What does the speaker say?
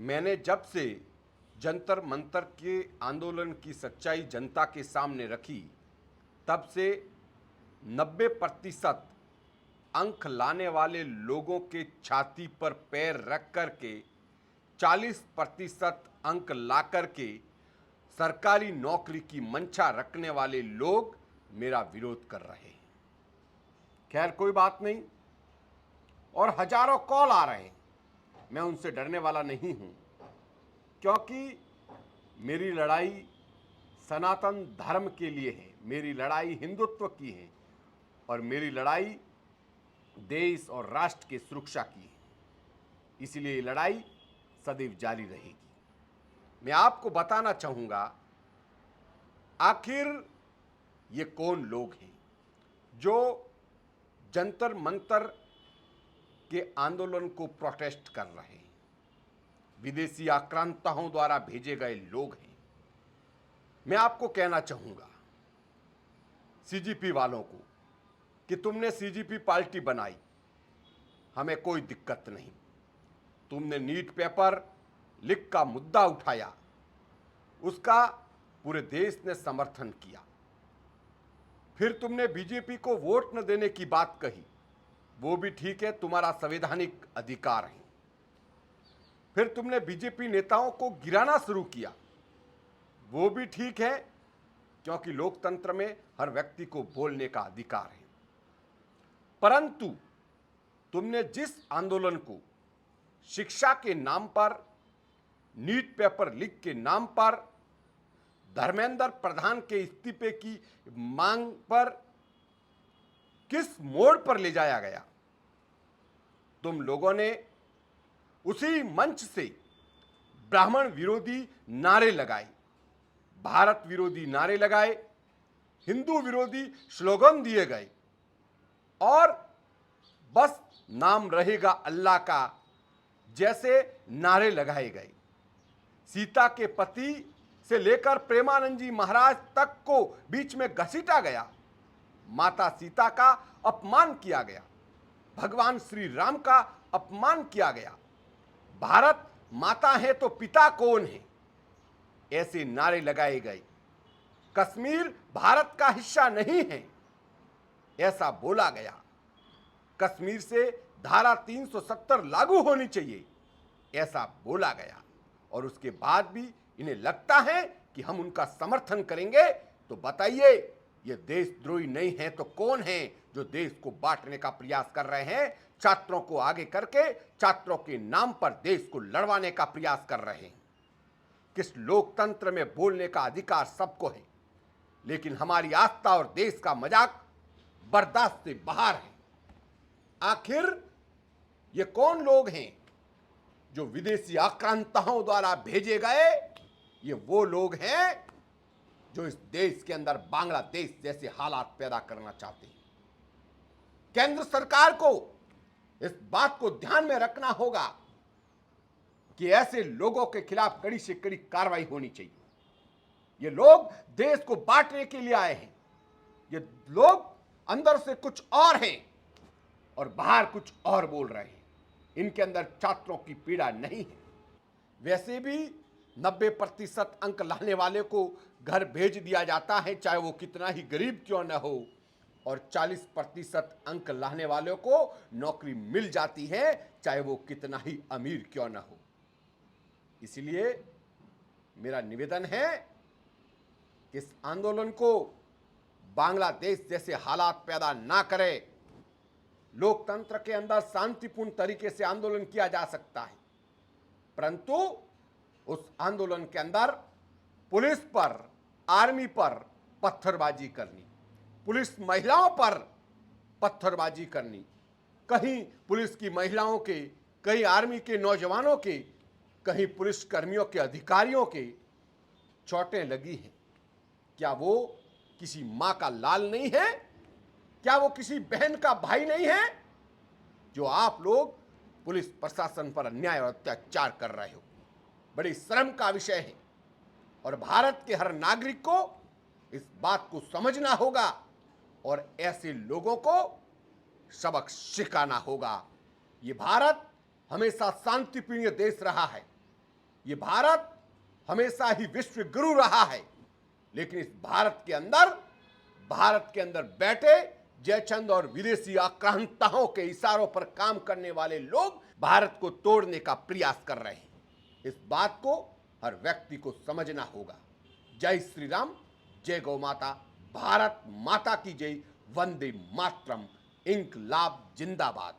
मैंने जब से जंतर मंतर के आंदोलन की सच्चाई जनता के सामने रखी, तब से 90% अंक लाने वाले लोगों के छाती पर पैर रख कर के 40% अंक ला कर के सरकारी नौकरी की मंशा रखने वाले लोग मेरा विरोध कर रहे हैं। खैर, कोई बात नहीं। और हजारों कॉल आ रहे हैं, मैं उनसे डरने वाला नहीं हूं, क्योंकि मेरी लड़ाई सनातन धर्म के लिए है, मेरी लड़ाई हिंदुत्व की है और मेरी लड़ाई देश और राष्ट्र की सुरक्षा की है। इसलिए ये लड़ाई सदैव जारी रहेगी। मैं आपको बताना चाहूंगा, आखिर ये कौन लोग हैं जो जंतर मंतर के आंदोलन को प्रोटेस्ट कर रहे हैं। विदेशी आक्रांताओं द्वारा भेजे गए लोग हैं। मैं आपको कहना चाहूंगा सीजीपी वालों को कि तुमने सीजीपी पार्टी बनाई, हमें कोई दिक्कत नहीं। तुमने नीट पेपर लीक का मुद्दा उठाया, उसका पूरे देश ने समर्थन किया। फिर तुमने बीजेपी को वोट न देने की बात कही, वो भी ठीक है, तुम्हारा संवैधानिक अधिकार है। फिर तुमने बीजेपी नेताओं को गिराना शुरू किया, वो भी ठीक है, क्योंकि लोकतंत्र में हर व्यक्ति को बोलने का अधिकार है। परंतु तुमने जिस आंदोलन को शिक्षा के नाम पर, नीट पेपर लीक के नाम पर, धर्मेंद्र प्रधान के इस्तीफे की मांग पर किस मोड़ पर ले जाया गया, तुम लोगों ने उसी मंच से ब्राह्मण विरोधी नारे लगाए, भारत विरोधी नारे लगाए, हिंदू विरोधी स्लोगन दिए गए और बस नाम रहेगा अल्लाह का जैसे नारे लगाए गए। सीता के पति से लेकर प्रेमानंद जी महाराज तक को बीच में घसीटा गया। माता सीता का अपमान किया गया, भगवान श्री राम का अपमान किया गया। भारत माता है तो पिता कौन है, ऐसे नारे लगाए गए। कश्मीर भारत का हिस्सा नहीं है, ऐसा बोला गया। कश्मीर से धारा 370 लागू होनी चाहिए, ऐसा बोला गया। और उसके बाद भी इन्हें लगता है कि हम उनका समर्थन करेंगे, तो बताइए ये देशद्रोही नहीं है तो कौन है जो देश को बांटने का प्रयास कर रहे हैं, छात्रों को आगे करके छात्रों के नाम पर देश को लड़वाने का प्रयास कर रहे हैं। किस लोकतंत्र में बोलने का अधिकार सबको है, लेकिन हमारी आस्था और देश का मजाक बर्दाश्त से बाहर है। आखिर ये कौन लोग हैं जो विदेशी आक्रांताओं द्वारा भेजे गए? ये वो लोग हैं जो इस देश के अंदर बांग्लादेश जैसे हालात पैदा करना चाहते हैं। केंद्र सरकार को इस बात को ध्यान में रखना होगा कि ऐसे लोगों के खिलाफ कड़ी से कड़ी कार्रवाई होनी चाहिए। ये लोग देश को बांटने के लिए आए हैं। ये लोग अंदर से कुछ और हैं और बाहर कुछ और बोल रहे हैं। इनके अंदर छात्रों की पीड़ा नहीं है। वैसे भी 90% अंक लाने वाले को घर भेज दिया जाता है, चाहे वो कितना ही गरीब क्यों न हो, और 40% अंक लाने वालों को नौकरी मिल जाती है, चाहे वो कितना ही अमीर क्यों न हो। इसलिए मेरा निवेदन है कि इस आंदोलन को बांग्लादेश जैसे हालात पैदा ना करे। लोकतंत्र के अंदर शांतिपूर्ण तरीके से आंदोलन किया जा सकता है, परंतु उस आंदोलन के अंदर पुलिस पर, आर्मी पर पत्थरबाजी करनी, पुलिस महिलाओं पर पत्थरबाजी करनी, कहीं पुलिस की महिलाओं के, कहीं आर्मी के नौजवानों के, कहीं पुलिस कर्मियों के, अधिकारियों के चोटें लगी हैं। क्या वो किसी मां का लाल नहीं है? क्या वो किसी बहन का भाई नहीं है जो आप लोग पुलिस प्रशासन पर अन्याय और अत्याचार कर रहे हो? बड़ी शर्म का विषय है और भारत के हर नागरिक को इस बात को समझना होगा और ऐसे लोगों को सबक सिखाना होगा। ये भारत हमेशा शांतिप्रिय देश रहा है। ये भारत हमेशा ही विश्व गुरु रहा है, लेकिन इस भारत के अंदर बैठे जयचंद और विदेशी आक्रांताओं के इशारों पर काम करने वाले लोग भारत को तोड़ने का प्रयास कर रहे हैं। इस बात को हर व्यक्ति को समझना होगा। जय श्री राम, जय गौ माता, भारत माता की जय, वंदे मातरम, इंकलाब जिंदाबाद।